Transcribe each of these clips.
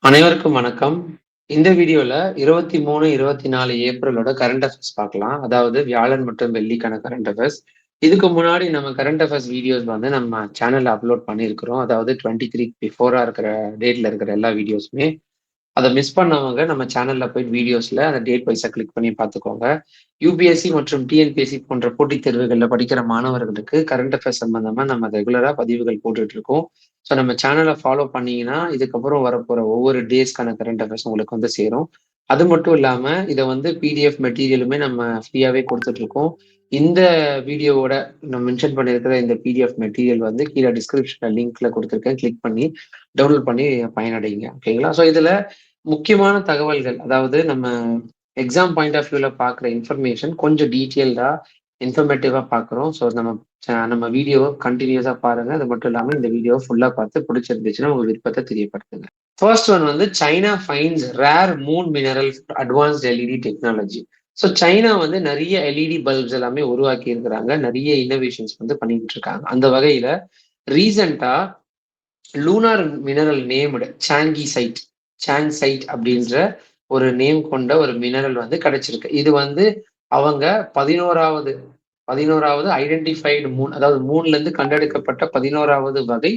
அனைவருக்கும் வணக்கம். இந்த வீடியோல 23, 24 ஏப்ரலோட கரண்ட் அஃபேர்ஸ் பார்க்கலாம். அதாவது வியாழன் மற்றும் வெள்ளிக்கான கரண்ட் அஃபேர்ஸ். இதுக்கு முன்னாடி நம்ம கரண்ட் அஃபேர்ஸ் வீடியோஸ் வந்து நம்ம சேனல்ல அப்லோட் பண்ணியிருக்கிறோம். அதாவது 23 பிஃபோரா இருக்கிற டேட்ல இருக்கிற எல்லா வீடியோஸுமே. அத மிஸ் பண்ணவங்க நம்ம சேனல்ல போயிட்டு வீடியோஸ்ல அந்த டேட் வைஸா கிளிக் பண்ணி பார்த்துக்கோங்க. யுபிஎஸ்சி மற்றும் டிஎன்பிஎஸ்சி போன்ற போட்டித் தேர்வுகள்ல படிக்கிற மாணவர்களுக்கு கரண்ட் அஃபேர்ஸ் சம்பந்தமா நம்ம ரெகுலரா பதிவுகள் போட்டுட்டு இருக்கோம். ஸோ நம்ம சேனலை ஃபாலோ பண்ணீங்கன்னா இதுக்கப்புறம் வரப்போற ஒவ்வொரு டேஸ்க்கான கரண்ட் அஃபேர்ஸ் உங்களுக்கு வந்து சேரும். அது மட்டும் இல்லாம இதை வந்து பிடிஎஃப் மெட்டீரியலுமே நம்ம ஃப்ரீயாவே கொடுத்துட்டு இருக்கோம். இந்த வீடியோவோட நான் மென்ஷன் பண்ணியிருக்கிற இந்த பிடிஎஃப் மெட்டீரியல் வந்து கீழே டிஸ்கிரிப்ஷன்ல லிங்க்ல கொடுத்துருக்கேன். கிளிக் பண்ணி டவுன்லோட் பண்ணி பயனடைங்க. ஓகேங்களா? ஸோ இதுல முக்கியமான தகவல்கள், அதாவது நம்ம எக்ஸாம் பாயிண்ட் ஆஃப் வியூல பார்க்குற இன்ஃபர்மேஷன் கொஞ்சம் டீட்டெயில்டா இன்ஃபர்மேட்டிவா பார்க்குறோம். ஸோ நம்ம வீடியோவை கண்டினியூஸா பாருங்க. அது மட்டும் இல்லாம இந்த வீடியோவை ஃபுல்லா பார்த்து பிடிச்சிருந்துச்சுன்னா உங்க விருப்பத்தை தெரியப்படுத்துங்க. ஃபர்ஸ்ட் ஒன் வந்து China fines rare Moon mineral advanced LED technology. So China வந்து நிறைய எல்இடி பல்ப்ஸ் எல்லாமே உருவாக்கி இருக்கிறாங்க. நிறைய இன்னோவேஷன்ஸ் வந்து பண்ணிக்கிட்டு இருக்காங்க. அந்த வகையில ரீசெண்டா லூனார் மினரல் நேம்டு சாங்சைட் அப்படின்ற ஒரு நேம் கொண்ட ஒரு மினரல் வந்து கிடைச்சிருக்கு. இது வந்து அவங்க 11வது ஐடென்டிஃபைடு மூன், அதாவது மூன்ல இருந்து கண்டெடுக்கப்பட்ட 11வது வகை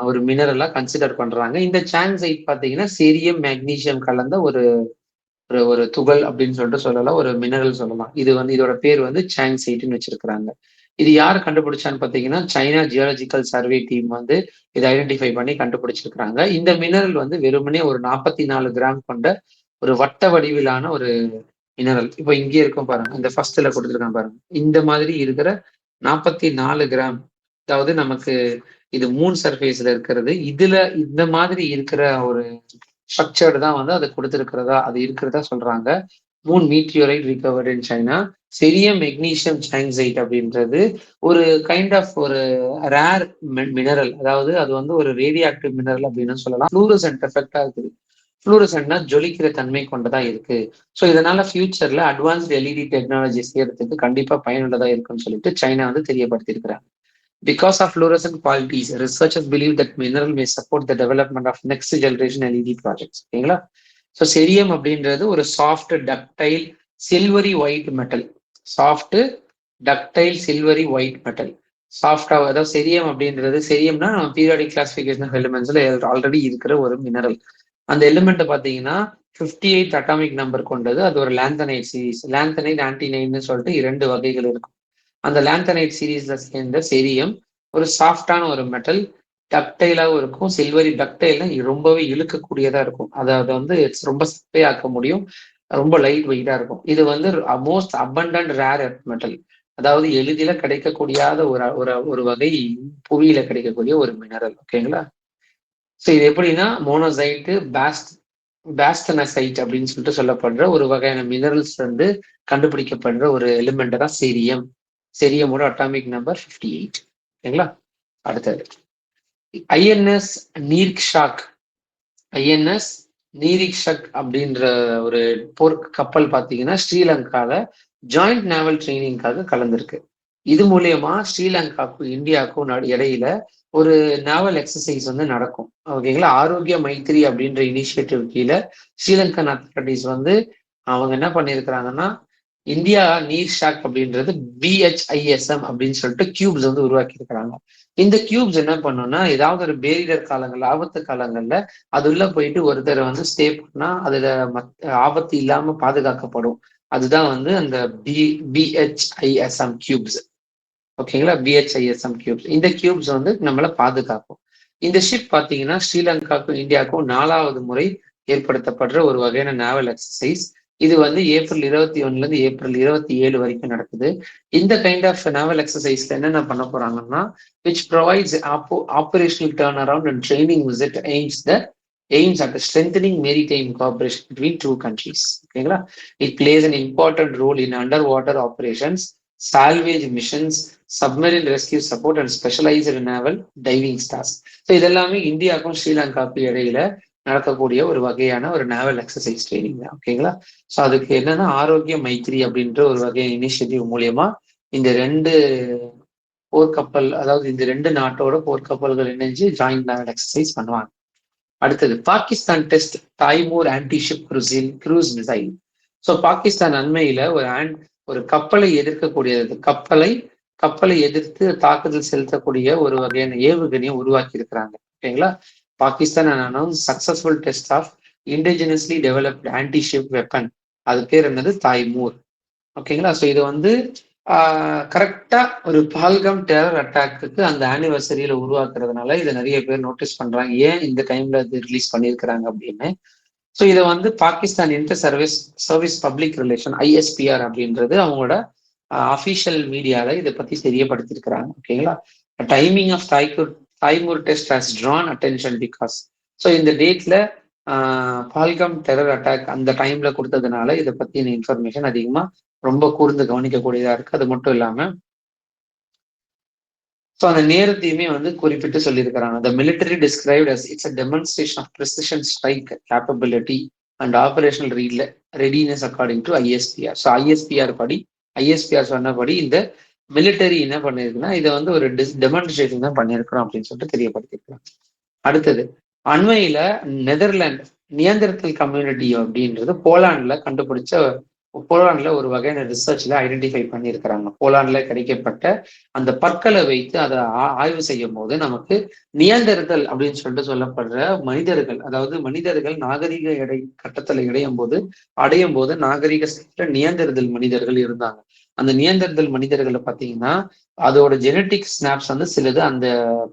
ஒரு மினரலா கன்சிடர் பண்றாங்க. இந்த சாங்சைட் பாத்தீங்கன்னா சேரியம் மேக்னீசியம் கலந்த ஒரு ஒரு ஒரு துகள் அப்படின்னு சொல்லிட்டு சொல்லலாம், ஒரு மினரல் சொல்லலாம். இது வந்து இதோட பேர் வந்து சாங்சைட்னு வச்சிருக்கிறாங்க. இது யார் கண்டுபிடிச்சான்னு பாத்தீங்கன்னா சைனா ஜியாலஜிக்கல் சர்வே டீம் வந்து இதை ஐடென்டிஃபை பண்ணி கண்டுபிடிச்சிருக்கிறாங்க. இந்த மினரல் வந்து வெறுமனே ஒரு 44 கிராம் கொண்ட ஒரு வட்ட வடிவிலான ஒரு மினரல். இப்போ இங்கே இருக்கும் பாருங்க, இந்த ஃபர்ஸ்ட்ல கொடுத்துருக்காங்க பாருங்க, இந்த மாதிரி இருக்கிற 44 கிராம், அதாவது நமக்கு இது மூன் சர்ஃபேஸ்ல இருக்கிறது. இதுல இந்த மாதிரி இருக்கிற ஒரு ஸ்ட்ரக்சர்டு தான் வந்து அது கொடுத்துருக்கிறதா, அது இருக்கிறதா சொல்றாங்க. Moon meteorite recovered in China. Cerium magnesium changesite அப்படின்றது ஒரு கைண்ட் ஆஃப் ஒரு ரேர் மினரல், அதாவது அது வந்து ஒரு ரேடியோ ஆக்டிவ் மினரல் அப்படின்னு சொல்லலாம். ஃப்ளூரசன்ட் எஃபெக்டா இருக்குது. ஃப்ளூரசன்ட்னா ஜொலிக்கிற தன்மை கொண்டதா இருக்கு. ஸோ இதனால ஃபியூச்சர்ல அட்வான்ஸ்டு எல்இடி டெக்னாலஜி செய்யறதுக்கு கண்டிப்பா பயனுள்ளதா இருக்குன்னு சொல்லிட்டு சைனா வந்து தெரியப்படுத்தி இருக்கிறாங்க. Because of fluorescent qualities, researchers believe that mineral may support the development of next generation LED projects. ஓகேங்களா? ஸோ செரியம் அப்படின்றது ஒரு soft ductile silvery white metal. Soft ductile silvery white metal. சாஃப்டா, அதாவது செரியம் அப்படின்றது, செரியம்னா periodic classification of எலிமெண்ட்ஸ்ல already இருக்கிற ஒரு mineral. அந்த element பாத்தீங்கன்னா 58 அட்டாமிக் நம்பர் கொண்டது. அது ஒரு லாந்தனைட் சீரீஸ். லாந்தனைட் ஆன்டினைட்னு சொல்லிட்டு 2 வகைகள் இருக்கும். அந்த லாந்தனைட் சீரீஸ்ல சேர்ந்த செரியம் ஒரு சாஃப்டான ஒரு மெட்டல், டக்டைலாகவும் இருக்கும். சில்வரி டக்டைல்னா ரொம்பவே இழுக்கக்கூடியதா இருக்கும். அதை வந்து ரொம்ப சப்பையாக்க முடியும். ரொம்ப லைட் வெயிட்டா இருக்கும். இது வந்து most abundant rare earth metal, அதாவது எளிதில கிடைக்கக்கூடியாத ஒரு ஒரு ஒரு வகை புவியில கிடைக்கக்கூடிய ஒரு மினரல். ஓகேங்களா? ஸோ இது எப்படின்னா மோனோசைட்டு பேஸ்டனசைட் அப்படின்னு சொல்லிட்டு சொல்லப்படுற ஒரு வகையான மினரல்ஸ் வந்து கண்டுபிடிக்கப்படுற ஒரு எலிமெண்ட் தான் செரியம். செரியமோட atomic number 58. ஓகேங்களா? அடுத்தது ஐஎன்எஸ் நீர்க்ஷாக். ஐஎன்எஸ் நீரிக்ஷக் அப்படின்ற ஒரு போர் கப்பல் பார்த்தீங்கன்னா ஸ்ரீலங்கால ஜாயிண்ட் நேவல் ட்ரைனிங்காக கலந்துருக்கு. இது மூலியமா ஸ்ரீலங்காவுக்கும் இந்தியாவுக்கும் இடையில ஒரு நேவல் எக்ஸசைஸ் வந்து நடக்கும். ஓகேங்களா? ஆரோக்கிய மைத்திரி அப்படின்ற இனிஷியேட்டிவ் கீழே ஸ்ரீலங்கன் அத்தாரிட்டிஸ் வந்து அவங்க என்ன பண்ணியிருக்கிறாங்கன்னா இந்தியா நீர் ஷாக் அப்படின்றது பிஹெச்ஐஎஸ்எம் அப்படின்னு சொல்லிட்டு கியூப்ஸ் வந்து உருவாக்கி இருக்கிறாங்க. இந்த கியூப்ஸ் என்ன பண்ணும்னா ஏதாவது ஒரு பேரிடர் காலங்கள்ல, ஆபத்து காலங்கள்ல அது உள்ள போயிட்டு ஒருத்தரை வந்து ஸ்டே பண்ணா அதுல ஆபத்து இல்லாம பாதுகாக்கப்படும். அதுதான் வந்து அந்த பிஹெச்ஐஎஸ்எம் கியூப்ஸ். ஓகேங்களா? பிஹெச்ஐஎஸ்எம் கியூப்ஸ். இந்த கியூப்ஸ் வந்து நம்மள பாதுகாக்கும். இந்த ஷிப் பாத்தீங்கன்னா ஸ்ரீலங்காவுக்கும் இந்தியாவுக்கும் 4வது முறை ஏற்படுத்தப்படுற ஒரு வகையான நேவல் எக்ஸசைஸ். இது வந்து ஏப்ரல் 21 இருந்து ஏப்ரல் 27 வரைக்கும் நடக்குது. இந்த கைண்ட் ஆஃப் நேவல் எக்ஸசைஸ்ல என்னென்ன பண்ண போறாங்கன்னா, which provides operational turn around and training visit aims at strengthening maritime cooperation between two countries. ஓகேங்களா? It plays an important role in underwater operations, salvage missions, submarine rescue support and specialised naval diving stars. So இதெல்லாமே இந்தியாவுக்கும் ஸ்ரீலங்காவுக்கும் இடையில நடக்கக்கூடிய ஒரு வகையான ஒரு naval exercise training தான். ஓகேங்களா? ஸோ அதுக்கு என்னன்னா ஆரோக்கிய மைத்திரி அப்படின்ற ஒரு வகை இனிஷியேட்டிவ் மூலியமா இந்த 2 போர்க்கப்பல், அதாவது இந்த 2 நாட்டோட போர்க்கப்பல்கள் இணைஞ்சு ஜாயிண்ட் நேவல் எக்ஸசைஸ் பண்ணுவாங்க. அடுத்தது Pakistan test Timur anti-ship cruise missile. So Pakistan அண்மையில ஒரு கப்பலை எதிர்க்கக்கூடியது, கப்பலை எதிர்த்து தாக்குதல் செலுத்தக்கூடிய ஒரு வகையான ஏவுகணையை உருவாக்கி இருக்கிறாங்க. ஓகேங்களா. Pakistan announce successful test of indigenously developed anti ship weapon. அது பேர் என்னது? தைமூர். ஓகேங்களா. ஸோ இது வந்து கரெக்டா ஒரு பால்கம் டெரர் அட்டாக்கு அந்த ஆனிவர்சரியில உருவாக்குறதுனால இதை நிறைய பேர் நோட்டீஸ் பண்றாங்க, ஏன் இந்த டைம்ல இது ரிலீஸ் பண்ணியிருக்கிறாங்க அப்படின்னு. ஸோ இதை வந்து Pakistan inter service public relation ISPR அப்படின்றது அவங்களோட அஃபிஷியல் மீடியால இதை பத்தி தெரியப்படுத்திருக்கிறாங்க. ஓகேங்களா. Timing of Taimur test has drawn attention because. So இந்த டேட்ல பால்கம் டெரர் அட்டாக் அந்த டைம்ல கொடுத்ததுனால இதை பத்தின இன்ஃபர்மேஷன் அதிகமா ரொம்ப கூர்ந்து கவனிக்கக்கூடியதா இருக்கு. அது மட்டும் இல்லாம ஸோ அந்த நேரத்தையுமே வந்து குறிப்பிட்டு சொல்லியிருக்கிறாங்க. The military described as it's a demonstration of precision strike capability and operational readiness according to ISPR. So ISPR சொன்னபடி இந்த மிலிட்டரி என்ன பண்ணிருக்குன்னா இதை வந்து ஒரு டெமான்ஸ்ட்ரேஷன் தான் பண்ணியிருக்கிறோம் அப்படின்னு சொல்லிட்டு தெரியப்படுத்திருக்கிறாங்க. அடுத்தது அண்மையில நெதர்லாந்து நியந்திரத்தல் கம்யூனிட்டி அப்படின்றது போலாண்டுல ஒரு வகையான ரிசர்ச்ல ஐடென்டிஃபை பண்ணியிருக்கிறாங்க. போலாண்டுல கிடைக்கப்பட்ட அந்த பற்களை வைத்து அதை ஆய்வு செய்யும் போது நமக்கு நியந்திரத்தல் அப்படின்னு சொல்லிட்டு சொல்லப்படுற மனிதர்கள், அதாவது மனிதர்கள் நாகரிக கட்டத்துல அடையும் போது நாகரிக நியந்திரத்தல் மனிதர்கள் இருந்தாங்க. அந்த நியந்திரத்தல் மனிதர்களை பார்த்தீங்கன்னா அதோட ஜெனட்டிக் ஸ்னாப்ஸ் வந்து சிலது அந்த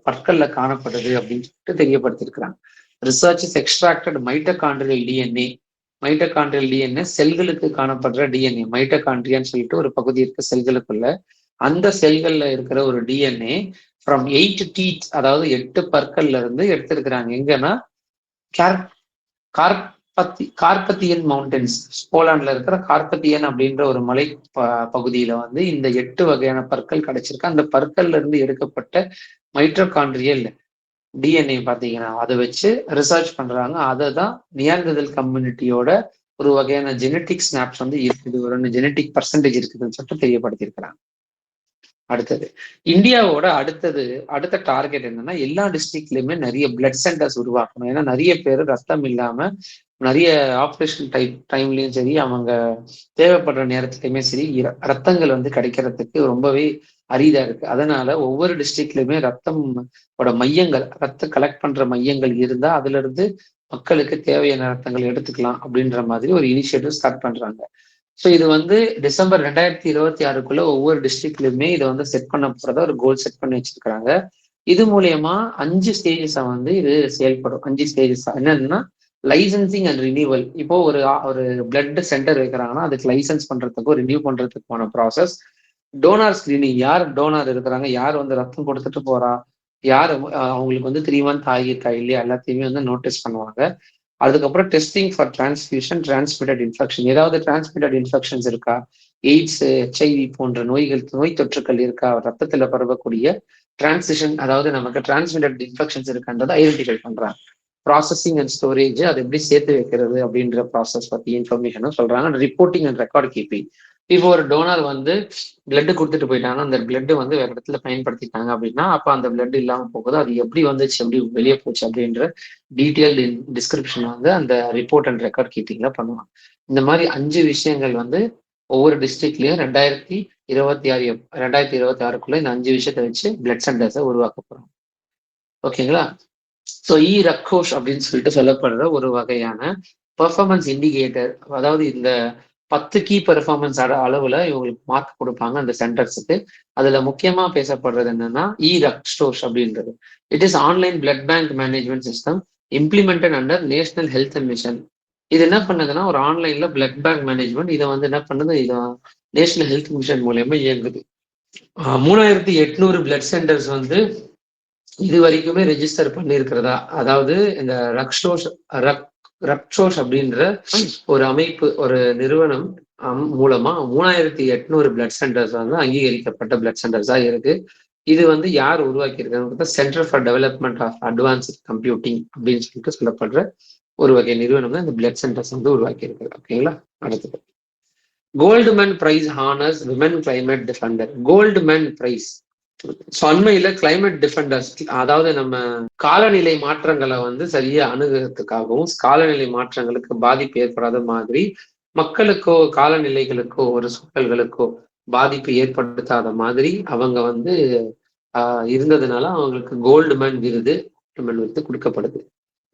பற்கள்ல காணப்படுது அப்படின்னு சொல்லிட்டு தெரியப்படுத்திருக்கிறாங்க. Research is extracted mitochondrial DNA செல்களுக்கு காணப்படுற டிஎன்ஏ. மைட்டோகாண்ட்ரியான்னு சொல்லிட்டு ஒரு பகுதி இருக்கு செல்களுக்குள்ள. அந்த செல்கள்ல இருக்கிற ஒரு டிஎன்ஏ ஃப்ரம் 8 teeth, அதாவது 8 பற்கள்ல இருந்து எடுத்திருக்கிறாங்க. எங்கன்னா கார்பத்தியன் மவுண்டன்ஸ், போலாண்ட்ல இருக்கிற கார்பத்தியன் அப்படின்ற ஒரு மலை பகுதியில வந்து இந்த 8 வகையான பற்கள் கிடைச்சிருக்கு. அந்த பற்கள்ல இருந்து எடுக்கப்பட்ட மைட்டோகாண்ட்ரியல் டிஎன்ஏ பார்த்தீங்கன்னா அதை வச்சு ரிசர்ச் பண்றாங்க. அதை தான் நியாண்டர்தல் கம்யூனிட்டியோட ஒரு வகையான ஜெனட்டிக் ஸ்னாப்ஸ் வந்து இருக்குது, ஒரு ஜெனட்டிக் பர்சன்டேஜ் இருக்குதுன்னு சொல்லிட்டு தெரியப்படுத்தியிருக்கிறாங்க. அடுத்தது இந்தியாவோட அடுத்த டார்கெட் என்னன்னா எல்லா டிஸ்ட்ரிக்ட்லயுமே நிறைய பிளட் சென்டர்ஸ் உருவாக்கணும். ஏன்னா நிறைய பேர் ரத்தம் இல்லாம நிறைய ஆப்ரேஷன் டைம்லயும் சரி, அவங்க தேவைப்படுற நேரத்துலயுமே சரி ரத்தங்கள் வந்து கிடைக்கிறதுக்கு ரொம்பவே அரிதா இருக்கு. அதனால ஒவ்வொரு டிஸ்ட்ரிக்ட்லயுமே ரத்தம் மையங்கள், கலெக்ட் பண்ற மையங்கள் இருந்தா அதுல இருந்து மக்களுக்கு தேவையான ரத்தங்கள் எடுத்துக்கலாம் அப்படின்ற மாதிரி ஒரு இனிஷியேட்டிவ் ஸ்டார்ட் பண்றாங்க. ஸோ இது வந்து டிசம்பர் 2026 ஒவ்வொரு டிஸ்ட்ரிக்ட்லயுமே இதை வந்து செட் பண்ண போறதா ஒரு கோல் செட் பண்ணி வச்சிருக்கிறாங்க. இது மூலியமா 5 ஸ்டேஜஸா வந்து இது செயல்படும். 5 ஸ்டேஜஸா என்னன்னா லைசன்சிங் அண்ட் ரினியூவல். இப்போ ஒரு பிளட் சென்டர் வைக்கிறாங்கன்னா அதுக்கு லைசன்ஸ் பண்றதுக்கோ ரினியூ பண்றதுக்கான ப்ராசஸ். டோனார் ஸ்கிரீனிங், யார் டோனார் இருக்கிறாங்க, யார் வந்து ரத்தம் கொடுத்துட்டு போறா, யார் அவங்களுக்கு வந்து 3 month ஆகியிருக்கா இல்லையா, எல்லாத்தையுமே வந்து நோட்டீஸ் பண்ணுவாங்க. அதுக்கப்புறம் testing for transmission, transmitted infection, ஏதாவது டிரான்ஸ்மிட்டட் இன்ஃபெக்ஷன்ஸ் இருக்கா, எய்ட்ஸ், HIV போன்ற நோய் தொற்றுக்கள் இருக்கா, ரத்தத்துல பரவக்கூடிய டிரான்சிஷன், அதாவது நமக்கு டிரான்ஸ்மிட்டட் இன்ஃபெக்ஷன்ஸ் இருக்கான்றதை ஐடென்டிஃபை பண்றாங்க. ப்ராசஸிங் அண்ட் ஸ்டோரேஜ், அதை எப்படி சேர்த்து வைக்கிறது அப்படின்ற ப்ராசஸ் பத்தி இன்ஃபர்மேஷனும் சொல்றாங்க. Reporting and record keeping. இப்போ ஒரு டோனர் வந்து பிளட் கொடுத்துட்டு போயிட்டாங்க, அந்த பிளட் வந்து வேற இடத்துல பயன்படுத்திட்டாங்க அப்படின்னா அப்ப அந்த பிளட் இல்லாம போகுது, அது எப்படி வந்துச்சு, எப்படி வெளியே போச்சு அப்படின்ற டீட்டெயில்டு டிஸ்கிரிப்ஷன் வந்து அந்த ரிப்போர்ட் அண்ட் ரெக்கார்ட் கீப்பிங்ல பண்ணுவாங்க. இந்த மாதிரி 5 விஷயங்கள் வந்து ஒவ்வொரு டிஸ்ட்ரிக்ட்லயும் 2026 இந்த 5 விஷயத்தை வச்சு பிளட் சென்டர்ஸை உருவாக்க போறோம். ஓகேங்களா. ஸோ ரக்கோஷ் அப்படின்னு சொல்லிட்டு சொல்லப்படுற ஒரு வகையான பெர்ஃபார்மன்ஸ் இண்டிகேட்டர், அதாவது இந்த 10 கீ பெர்ஃபார்மன்ஸ் அளவுல இவங்களுக்கு மார்க் கொடுப்பாங்க அந்த சென்டர்ஸுக்கு. அதுல முக்கியமா பேசப்படுறது என்னன்னா ரக்ஷோஷ் அப்படின்றது. It is online blood bank management system implemented under national health mission. இது என்ன பண்ணுதுன்னா ஒரு ஆன்லைன்ல பிளட் பேங்க் மேனேஜ்மெண்ட், இதை வந்து என்ன பண்ணுது, இது நேஷனல் ஹெல்த் மிஷன் மூலயமா இயங்குது. 3800 பிளட் சென்டர்ஸ் வந்து இது வரைக்குமே ரெஜிஸ்டர் பண்ணியிருக்கிறதா, அதாவது இந்த ரக்ஷோஷ் அப்படின்ற ஒரு அமைப்பு, ஒரு நிறுவனம் மூலமா 3800 பிளட் சென்டர்ஸ் வந்து அங்கீகரிக்கப்பட்ட பிளட் சென்டர்ஸா இருக்கு. இது வந்து யார் உருவாக்கி இருக்காங்க, centre for development of advanced computing அப்படின்னு சொல்லிட்டு சொல்லப்படுற ஒரு வகை நிறுவனம் தான் இந்த பிளட் சென்டர்ஸ் வந்து உருவாக்கி இருக்கு. ஓகேங்களா. அடுத்தது Goldman prize honours women climate defender. Goldman prize அண்மையில கிளைமேட் டிஃபெண்டர்ஸ், அதாவது நம்ம காலநிலை மாற்றங்களை வந்து சரியா அணுகிறதுக்காகவும் காலநிலை மாற்றங்களுக்கு பாதிப்பு ஏற்படாத மாதிரி மக்களுக்கோ காலநிலைகளுக்கோ ஒரு சூழல்களுக்கோ பாதிப்பு ஏற்படுத்தாத மாதிரி அவங்க வந்து இருந்ததுனால அவங்களுக்கு கோல்டுமேன் விருது கொடுக்கப்படுது.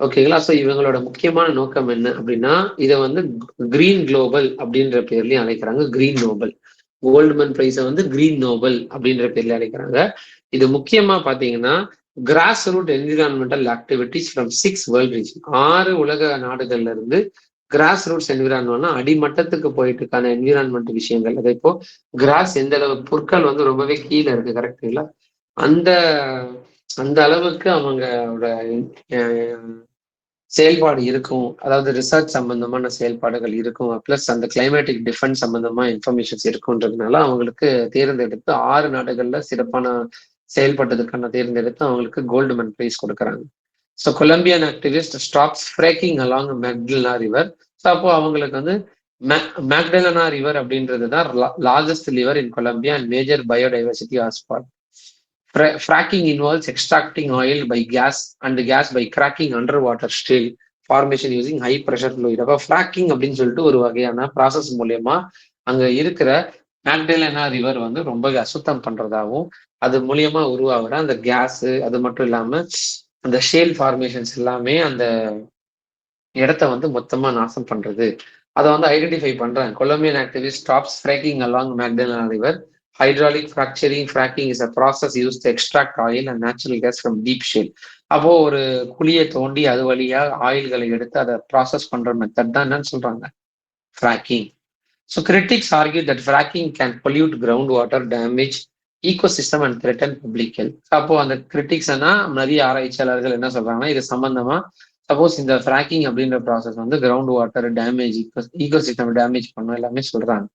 ஓகேங்களா? ஸோ இவங்களோட முக்கியமான நோக்கம் என்ன அப்படின்னா, இதை வந்து கிரீன் குளோபல் அப்படின்ற பேர்லயும் அழைக்கிறாங்க. கிரீன் நோபல் கோல்டுமேன் பிரைஸை வந்து கிரீன் நோபல் அப்படின்ற பேர்ல அழைக்கிறாங்க. இது முக்கியமா பாத்தீங்கன்னா grass root environmental activities from 6 world region, 6 உலக நாடுகள்ல இருந்து கிராஸ் ரூட்ஸ் என்விரான்மெண்ட்னா அடிமட்டத்துக்கு போயிட்டு இருக்கான என்விரான்மெண்ட் விஷயங்கள். அதை இப்போ கிராஸ் எந்த அளவு புற்கள் வந்து ரொம்பவே கீழே இருக்கு, கரெக்டுங்களா? அந்த அந்த அளவுக்கு அவங்களோட செயல்பாடு இருக்கும், அதாவது ரிசர்ச் சம்பந்தமான செயல்பாடுகள் இருக்கும், பிளஸ் அந்த கிளைமேட்டிக் டிஃபென்ஸ் சம்பந்தமா இன்ஃபர்மேஷன்ஸ் இருக்குன்றதுனால அவங்களுக்கு தேர்ந்தெடுத்து 6 நாடுகள்ல சிறப்பான செயல்பட்டதுக்கான தேர்ந்தெடுத்து அவங்களுக்கு கோல்டுமேன் பிரைஸ் கொடுக்குறாங்க. So Colombian activist stops fracking along Magdalena river. So அப்போ அவங்களுக்கு வந்து மேக்டலனா ரிவர் அப்படின்றது தான் largest river in Colombia and major biodiversity hotspot. Fracking involves extracting oil by gas and gas by cracking underwater steel formation using high pressure fluid. அப்போ fracking அப்படின்னு சொல்லிட்டு ஒரு வகையான ப்ராசஸ் மூலியமா அங்க இருக்கிற மேக்டலனா ரிவர் வந்து ரொம்ப அசுத்தம் பண்றதாகவும் அது மூலியமா உருவாகிற அந்த கேஸ், அது மட்டும் இல்லாம அந்த ஷேல் ஃபார்மேஷன்ஸ் எல்லாமே அந்த இடத்த வந்து மொத்தமா நாசம் பண்றது. அதை வந்து ஐடென்டிஃபை பண்றாங்க. Colombian activist stops fracking along Magdalena river. Hydraulic fracking is a process used to extract oil and natural gas from deep shale. அப்போ ஒரு குழியை தோண்டி அது வழியா ஆயில்களை எடுத்து அதை ப்ராசஸ் பண்ற மெத்தட் தான் என்னன்னு சொல்றாங்க, fracking. So critics argue that fracking can pollute ground water, damage ecosystem and threaten public health. அப்போ அந்த கிரிட்டிக்ஸ்னா நிறைய ஆராய்ச்சியாளர்கள் என்ன சொல்றாங்கன்னா, இது சம்பந்தமா சப்போஸ் இந்த ஃப்ராக்கிங் அப்படின்ற ப்ராசஸ் வந்து ground water damage, ecosystem damage பண்ணும் எல்லாமே சொல்றாங்க.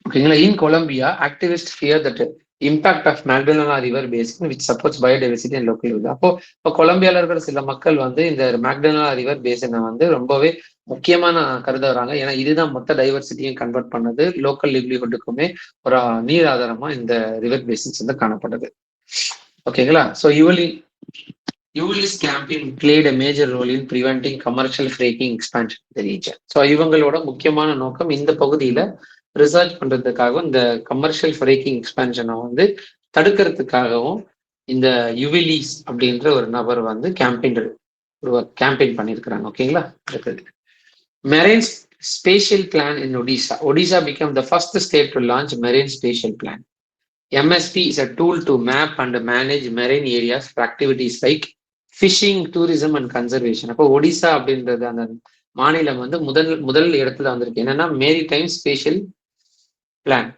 ஓகேங்களா? In Colombia activist fear that impact of Magdalena river basin which supports biodiversity and local. அப்போ இப்போ கொலம்பியால இருக்கிற சில மக்கள் வந்து இந்த மேக்டலனா ரிவர் பேசினை வந்து ரொம்பவே முக்கியமான கருத வராங்க. ஏன்னா இதுதான் மொத்த டைவர்சிட்டியும் கன்வெர்ட் பண்ணது, லோக்கல் லிவ்லிஹுட்டுக்குமே ஒரு நீர் ஆதாரமா இந்த ரிவர் பேசின்ஸ் வந்து காணப்படுது. ஓகேங்களா? ஸோ யூலிஸ் கேம்பிங் played a major role in preventing commercial fracking expansion in the region. So இவங்களோட முக்கியமான நோக்கம் இந்த பகுதியில ரிசர்ச் பண்றதுக்காகவும் இந்த கமர்ஷியல் ஃப்ரேக்கிங் எக்ஸ்பான்ஷனை வந்து தடுக்கிறதுக்காகவும் இந்த யுவிலிஸ் அப்படின்ற ஒரு நபர் வந்து கேம்பெயின் பண்ணியிருக்கிறாங்க. ஓகேங்களா? அடுத்தது marine spatial plan in Odisha. Odisha become the first state to launch marine spatial plan. MSP is a tool to map and manage marine areas for activities like fishing, tourism and conservation. அப்போ ஒடிசா அப்படின்றது அந்த மாநிலம் வந்து முதல் இடத்துல வந்திருக்கு. என்னன்னா மேரிடைம் ஸ்பேஷியல் பிளான்,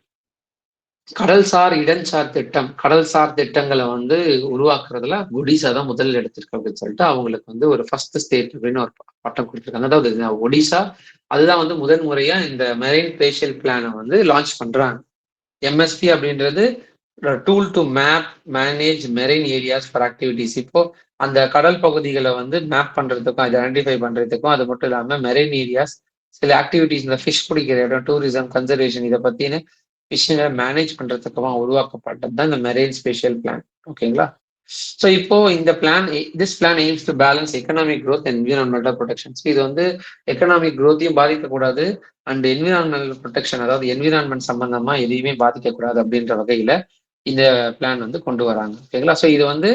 கடல்சார் இடஞ்சார் திட்டம். கடல்சார் திட்டங்களை வந்து உருவாக்குறதுல ஒடிசா தான் முதல் எடுத்திருக்கு அப்படின்னு சொல்லிட்டு அவங்களுக்கு வந்து ஒரு ஃபர்ஸ்ட் ஸ்டேட் அப்படின்னு ஒரு பட்டம் கொடுத்துருக்காங்க. அதாவது ஒடிசா அதுதான் வந்து முதல் முறையா இந்த மெரைன் ஸ்பேஷியல் பிளானை வந்து லான்ச் பண்றாங்க. MSP அப்படின்றது tool to map manage marine areas for activities. இப்போ அந்த கடல் பகுதிகளை வந்து மேப் பண்றதுக்கும் ஐடென்டிஃபை பண்றதுக்கும், அது மட்டும் இல்லாம மெரைன் ஏரியாஸ் சில ஆக்டிவிட்டிஸ், இந்த ஃபிஷ் பிடிக்கிற இடம், டூரிசம், கன்சர்வேஷன், இதை பத்தின ஃபிஷ்ஷை மேனேஜ் பண்றதுக்குமா உருவாக்கப்பட்டது தான் இந்த மெரைன் ஸ்பேஷியல் பிளான். ஓகேங்களா? ஸோ இப்போ இந்த plan, this plan AIIMS to balance economic growth and environmental protection. இது வந்து எக்கனாமிக் க்ரோத்தையும் பாதிக்கக்கூடாது அண்ட் என்விரான்மெண்டல் ப்ரொடெக்ஷன், அதாவது என்விரான்மெண்ட் சம்பந்தமா எதையுமே பாதிக்கக்கூடாது அப்படின்ற வகையில இந்த பிளான் வந்து கொண்டு வராங்க. ஓகேங்களா? ஸோ இது வந்து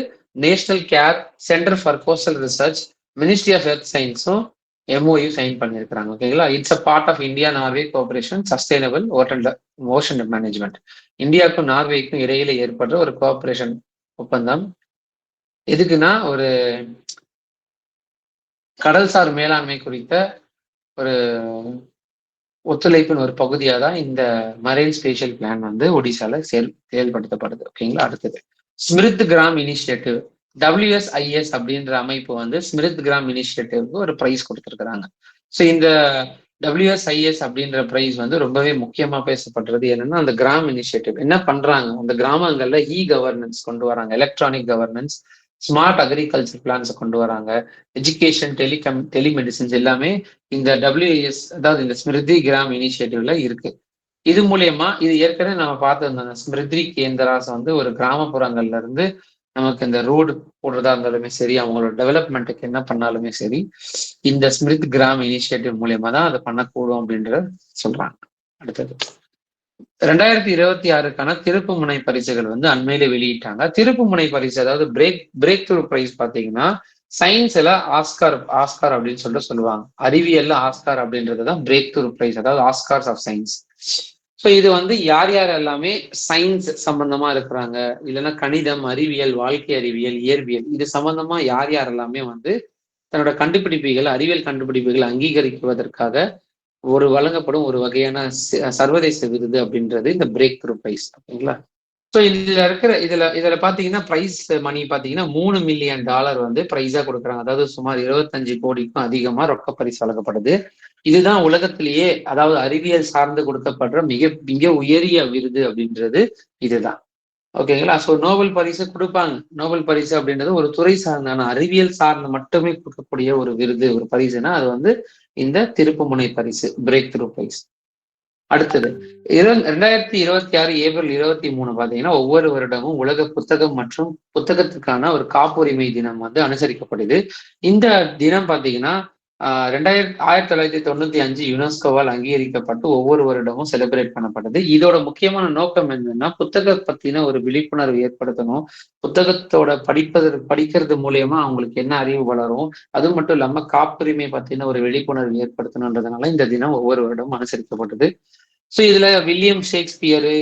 national care centre for coastal research, ministry of earth சயின்ஸும் MOU சைன் பண்ணியிருக்கிறாங்க. ஓகேங்களா? It's a part of India Norway cooperation sustainable ocean management. இந்தியாவுக்கும் நார்வேக்கும் இடையில ஏற்படுற ஒரு கோஆபரேஷன் ஒப்பந்தம். எதுக்குன்னா ஒரு கடல்சார் மேலாண்மை குறித்த ஒரு ஒத்துழைப்பின் ஒரு பகுதியாக தான் இந்த மரைன் ஸ்பேஷியல் பிளான் வந்து ஒடிசால செயல்படுத்தப்படுது. ஓகேங்களா? அடுத்தது ஸ்மிருத் கிராம் இனிஷியேட்டிவ். WSIS அப்படின்ற அமைப்பு வந்து ஸ்மிருத் கிராம் இனிஷியேட்டிவ்க்கு ஒரு பிரைஸ் கொடுத்துருக்குறாங்க. ஸோ இந்த WSIS அப்படின்ற பிரைஸ் வந்து ரொம்பவே முக்கியமா பேசப்படுறது. என்னன்னா அந்த கிராம் இனிஷியேட்டிவ் என்ன பண்றாங்க, அந்த கிராமங்கள்ல கவர்னன்ஸ் கொண்டு வராங்க, எலக்ட்ரானிக் கவர்னன்ஸ், ஸ்மார்ட் அக்ரிகல்ச்சர் பிளான்ஸை கொண்டு வராங்க, எஜுகேஷன், டெலிமெடிசின்ஸ் எல்லாமே இந்த WIS, அதாவது இந்த ஸ்மிருதி கிராம் இனிஷியேட்டிவ்ல இருக்கு. இது மூலியமா இது ஏற்கனவே நம்ம பார்த்திருந்தோம். ஸ்மிருதி கேந்திராஸ் வந்து ஒரு கிராமப்புறங்கள்ல இருந்து நமக்கு இந்த ரோடு போடுறதா இருந்தாலுமே சரி, அவங்களோட டெவலப்மெண்ட்டுக்கு என்ன பண்ணாலுமே சரி, இந்த ஸ்மிருத் கிராம் இனிஷியேட்டிவ் மூலியமா தான் அதை பண்ணக்கூடும் அப்படின்றத சொல்றாங்க. அடுத்தது 2026க்கான திருப்புமுனை பரிசுகள் வந்து அண்மையில வெளியிட்டாங்க. திருப்புமுனை பரிசு அதாவது பிரேக் த்ரூ பிரைஸ் பாத்தீங்கன்னா சயின்ஸ்ல ஆஸ்கார் ஆஸ்கார் அப்படின்னு சொல்லிட்டு சொல்லுவாங்க. அறிவியல்ல ஆஸ்கார் அப்படின்றதுதான் பிரேக் த்ரூ பிரைஸ், அதாவது ஆஸ்கார்ஸ் ஆஃப் சயின்ஸ். ஸோ இது வந்து யார் யார் எல்லாமே சயின்ஸ் சம்பந்தமா இருக்கிறாங்க, இல்லைன்னா கணிதம், அறிவியல், வாழ்க்கை அறிவியல், இயற்பியல், இது சம்பந்தமா யார் யார் எல்லாமே வந்து தன்னோட கண்டுபிடிப்புகள், அறிவியல் கண்டுபிடிப்புகள் அங்கீகரிக்குவதற்காக வழங்கப்படும் ஒரு வகையான சர்வதேச விருது அப்படின்றது இந்த பிரேக் த்ரூ பிரைஸ். ஓகேங்களா? ஸோ இதுல பாத்தீங்கன்னா பிரைஸ் மணி பாத்தீங்கன்னா $3 மில்லியன் வந்து பிரைஸா கொடுக்குறாங்க. அதாவது சுமார் 25 கோடிக்கும் அதிகமா ரொக்க பரிசு வழங்கப்படுது. இதுதான் உலகத்திலேயே அதாவது அறிவியல் சார்ந்து கொடுக்கப்படுற மிக மிக உயரிய விருது அப்படின்றது இதுதான். ஓகேங்களா? ஸோ நோபல் பரிசு கொடுப்பாங்க. நோபல் பரிசு அப்படின்றது ஒரு துறை சார்ந்தான அறிவியல் சார்ந்து மட்டுமே கொடுக்கக்கூடிய ஒரு விருது, ஒரு பரிசுனா அது வந்து இந்த திருப்புமுனை பரிசு, பிரேக் த்ரூ பிரைஸ். அடுத்தது 2026 ஏப்ரல் 23 பாத்தீங்கன்னா ஒவ்வொரு வருடமும் உலக புத்தகம் மற்றும் புத்தகத்துக்கான ஒரு காப்புரிமை தினம் வந்து அனுசரிக்கப்படுது. இந்த தினம் பாத்தீங்கன்னா 1995 யுனெஸ்கோவால் அங்கீகரிக்கப்பட்டு ஒவ்வொரு வருடமும் செலிப்ரேட் பண்ணப்படுது. இதோட முக்கியமான நோக்கம் என்னன்னா புத்தகம் பத்தின ஒரு விழிப்புணர்வு ஏற்படுத்தணும். புத்தகத்தோட படிக்கிறது மூலியமா அவங்களுக்கு என்ன அறிவு வளரும், அது மட்டும் இல்லாம காப்புரிமை பத்தின ஒரு விழிப்புணர்வு ஏற்படுத்தணுன்றதுனால இந்த தினம் ஒவ்வொரு வருடமும் அனுசரிக்கப்படுது. ஸோ இதுல வில்லியம் ஷேக்ஸ்பியரு,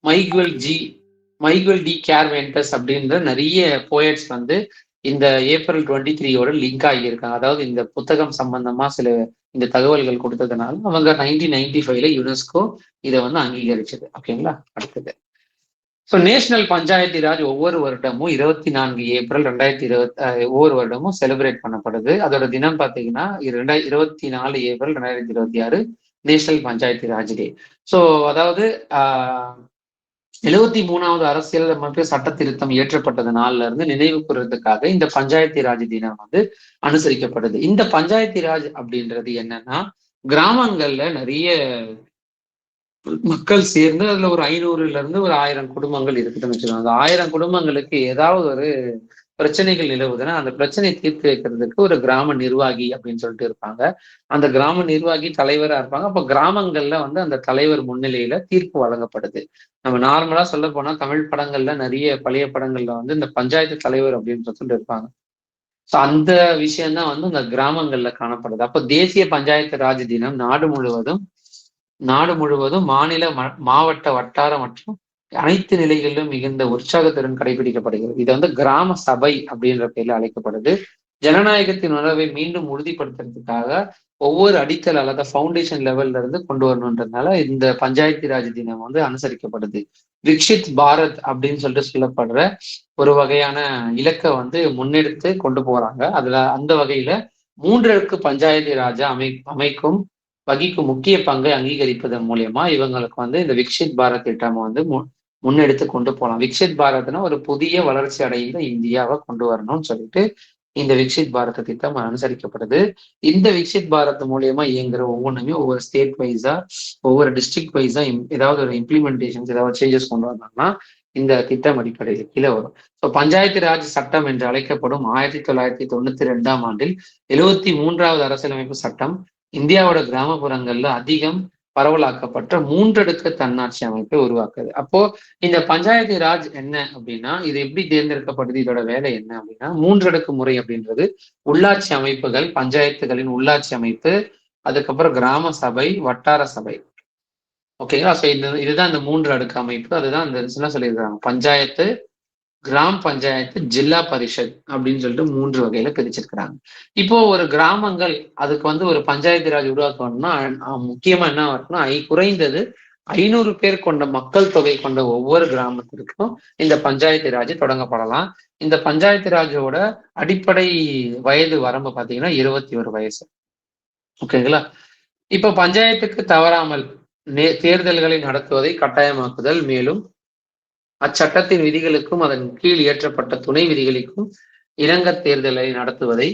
மைக்வெல் டி கேர்வென்டஸ் அப்படின்ற நிறைய போயட்ஸ் வந்து இந்த ஏப்ரல் 23யோட லிங்க் ஆகியிருக்காங்க. அதாவது இந்த புத்தகம் சம்பந்தமா சில இந்த தகவல்கள் கொடுத்ததுனால அவங்க 1995ல யுனெஸ்கோ இதை வந்து அங்கீகரிச்சது. ஓகேங்களா? அடுத்தது ஸோ நேஷனல் பஞ்சாயத்து ராஜ் ஒவ்வொரு வருடமும் 24 ஏப்ரல் 2020 ஒவ்வொரு வருடமும் செலிப்ரேட் பண்ணப்படுது. அதோட தினம் பார்த்தீங்கன்னா 24 ஏப்ரல் 2026 நேஷனல் பஞ்சாயத்து ராஜ் டே. ஸோ அதாவது 73வது அரசியலமைப்பு சட்ட திருத்தம் இயற்றப்பட்டது நாள்ல இருந்து நினைவு கூறுறதுக்காக இந்த பஞ்சாயத்து ராஜ் தினம் வந்து அனுசரிக்கப்படுது. இந்த பஞ்சாயத்து ராஜ் அப்படின்றது என்னன்னா கிராமங்கள்ல நிறைய மக்கள் சேர்ந்து அதுல ஒரு 500ல இருந்து ஒரு 1000 குடும்பங்கள் இருக்குதுன்னு வச்சுக்கோங்க. அந்த 1000 குடும்பங்களுக்கு ஏதாவது ஒரு பிரச்சனைகள் நிலவுதுன்னா அந்த பிரச்சனையை தீர்த்து வைக்கிறதுக்கு ஒரு கிராம நிர்வாகி அப்படின்னு சொல்லிட்டு இருப்பாங்க. அந்த கிராம நிர்வாகி தலைவரா இருப்பாங்க. அப்ப கிராமங்கள்ல வந்து அந்த தலைவர் முன்னிலையில தீர்ப்பு வழங்கப்படுது. நம்ம நார்மலா சொல்ல போனா தமிழ் படங்கள்ல நிறைய பழைய படங்கள்ல வந்து இந்த பஞ்சாயத்து தலைவர் அப்படின்னு சொல்லிட்டு இருப்பாங்க. ஸோ அந்த விஷயம்தான் வந்து இந்த கிராமங்கள்ல காணப்படுது. அப்போ தேசிய பஞ்சாயத்து ராஜ் தினம் நாடு முழுவதும் மாநில, மாவட்ட, வட்டார மற்றும் அனைத்து நிலைகளிலும் மிகுந்த உற்சாகத்துடன் கடைபிடிக்கப்படுகிறது. இது வந்து கிராம சபை அப்படின்ற பெயர்ல அழைக்கப்படுது. ஜனநாயகத்தின் உணர்வை மீண்டும் உறுதிப்படுத்துறதுக்காக ஒவ்வொரு அடித்தல் அல்லது ஃபவுண்டேஷன் லெவல்ல இருந்து கொண்டு வரணுன்றதுனால இந்த பஞ்சாயத்து ராஜ் தினம் வந்து அனுசரிக்கப்படுது. விக்ஷித் பாரத் அப்படின்னு சொல்லிட்டு சொல்லப்படுற ஒரு வகையான இலக்கை வந்து முன்னெடுத்து கொண்டு போறாங்க. அதுல அந்த வகையில 3 அடுக்கு பஞ்சாயத்து ராஜா அமைக்கும் வகிக்கும் முக்கிய பங்கை அங்கீகரிப்பதன் மூலியமா இவங்களுக்கு வந்து இந்த விக்ஷித் பாரத் திட்டம் வந்து முன்னெடுத்து கொண்டு போகலாம். விக்ஷித் பாரத்னா ஒரு புதிய வளர்ச்சி அடைந்த இந்தியாவை கொண்டு வரணும்னு சொல்லிட்டு இந்த விக்ஷித் பாரத் திட்டம் அனுசரிக்கப்படுது. இந்த விக்ஷித் பாரத் மூலியமா இயங்குற ஒவ்வொன்றுமே ஒவ்வொரு ஸ்டேட் வைஸா, ஒவ்வொரு டிஸ்ட்ரிக்ட் வைஸா ஏதாவது ஒரு இம்ப்ளிமெண்டேஷன்ஸ், ஏதாவது சேஞ்சஸ் கொண்டு வந்தாங்கன்னா இந்த திட்டம் அடிப்படையில் கீழே வரும். ஸோ பஞ்சாயத்து ராஜ் சட்டம் என்று அழைக்கப்படும் 1992ஆம் ஆண்டில் 73வது அரசியலமைப்பு சட்டம் இந்தியாவோட கிராமப்புறங்கள்ல அதிகம் பரவலாக்கப்பட்ட 3 அடுக்கு தன்னாட்சி அமைப்பை உருவாக்குது. அப்போ இந்த பஞ்சாயத்து ராஜ் என்ன அப்படின்னா இது எப்படி தேர்ந்தெடுக்கப்படுது, இதோட வேலை என்ன அப்படின்னா 3 அடுக்கு முறை அப்படின்றது உள்ளாட்சி அமைப்புகள், பஞ்சாயத்துகளின் உள்ளாட்சி அமைப்பு, அதுக்கப்புறம் கிராம சபை, வட்டார சபை. ஓகேங்களா? ஸோ இதுதான் இந்த 3 அடுக்கு அமைப்பு. அதுதான் இந்த சொல்லியிருக்காங்க பஞ்சாயத்து, கிராம் பஞ்சாயத்து, ஜில்லா பரிஷத் அப்படின்னு சொல்லிட்டு 3 வகையில பிரிச்சிருக்கிறாங்க. இப்போ ஒரு கிராமங்கள் அதுக்கு வந்து ஒரு பஞ்சாயத்து ராஜ் உருவாக்கணும்னா முக்கியமா என்ன இருக்குன்னா குறைந்தது 500 பேர் கொண்ட மக்கள் தொகை கொண்ட ஒவ்வொரு கிராமத்திற்கும் இந்த பஞ்சாயத்து ராஜ் தொடங்கப்படலாம். இந்த பஞ்சாயத்து ராஜோட அடிப்படை வயது வரம்பு பார்த்தீங்கன்னா 21 வயசு. ஓகேங்களா? இப்போ பஞ்சாயத்துக்கு தவறாமல் தேர்தல்களை நடத்துவதை கட்டாயமாக்குதல், மேலும் அச்சட்டத்தின் விதிகளுக்கும் அதன் கீழ் இயற்றப்பட்ட துணை விதிகளுக்கும் இணங்க தேர்தலை நடத்துவதை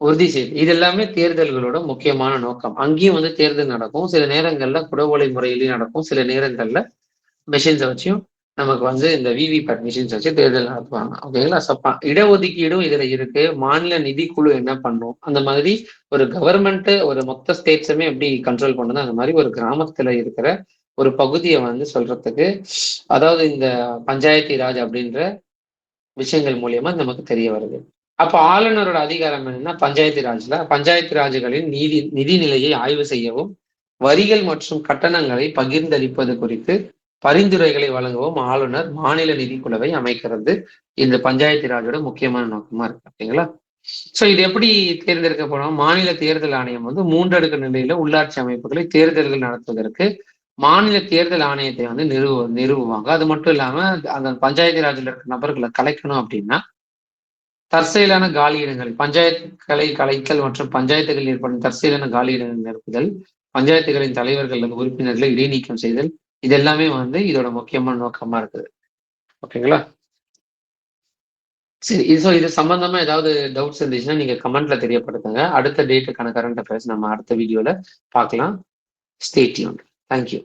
உறுதி செய்து. இது எல்லாமே தேர்தல்களோட முக்கியமான நோக்கம். அங்கேயும் வந்து தேர்தல் நடக்கும். சில நேரங்கள்ல குடவோலை முறையிலயும் நடக்கும். சில நேரங்கள்ல மெஷின்ஸ வச்சும் நமக்கு வந்து இந்த விவிபேட் மிஷின்ஸ் வச்சு தேர்தல் நடத்துவாங்க. ஓகேங்களா? இடஒதுக்கீடும் இதுல இருக்கு. மாநில நிதிக்குழு என்ன பண்ணும்? அந்த மாதிரி ஒரு கவர்மெண்ட் ஒரு மொத்த ஸ்டேட்ஸுமே எப்படி கண்ட்ரோல் பண்ணுதோ, அந்த மாதிரி ஒரு கிராமத்துல இருக்கிற ஒரு பகுதிய வந்து சொல்றதுக்கு, அதாவது இந்த பஞ்சாயத்தி ராஜ் அப்படின்ற விஷயங்கள் மூலியமா நமக்கு தெரிய வருது. அப்ப ஆளுநரோட அதிகாரம் என்னன்னா, பஞ்சாயத்து ராஜ்களின் நிதி நிலையை ஆய்வு செய்யவும், வரிகள் மற்றும் கட்டணங்களை பகிர்ந்தளிப்பது குறித்து பரிந்துரைகளை வழங்கவும் ஆளுநர் மாநில நிதிக்குழுவை அமைக்கிறது இந்த பஞ்சாயத்து ராஜோட முக்கியமான நோக்கமா இருக்கு. ஓகேங்களா? சோ இது எப்படி தேர்ந்தெடுக்கப்படும்? மாநில தேர்தல் ஆணையம் வந்து 3 அடுக்கு நிலையில உள்ளாட்சி அமைப்புகளை தேர்தல்கள் நடத்துவதற்கு மாநில தேர்தல் ஆணையத்தை வந்து நிறுவுவாங்க. அது மட்டும் இல்லாம அந்த பஞ்சாயத்து ராஜ்ல இருக்க நபர்களை கலைக்கணும் அப்படின்னா, தற்செயலான காலியிடங்கள், பஞ்சாயத்துகளை கலைத்தல் மற்றும் பஞ்சாயத்துகளில் ஏற்படும் தற்செயலான காலியிடங்கள் நிரப்புதல், பஞ்சாயத்துகளின் தலைவர்கள் அல்லது உறுப்பினர்களை இடைநீக்கம் செய்தல், இது எல்லாமே வந்து இதோட முக்கியமான நோக்கமா இருக்குது. ஓகேங்களா? சரி. இது சம்பந்தமா ஏதாவது டவுட்ஸ் இருந்துச்சுன்னா, நீங்க கமெண்ட்ல தெரியப்படுத்துங்க. அடுத்த டேட்டுக்கான கரண்ட் அஃபேர்ஸ் நம்ம அடுத்த வீடியோல பார்க்கலாம். Stay tuned. Thank you.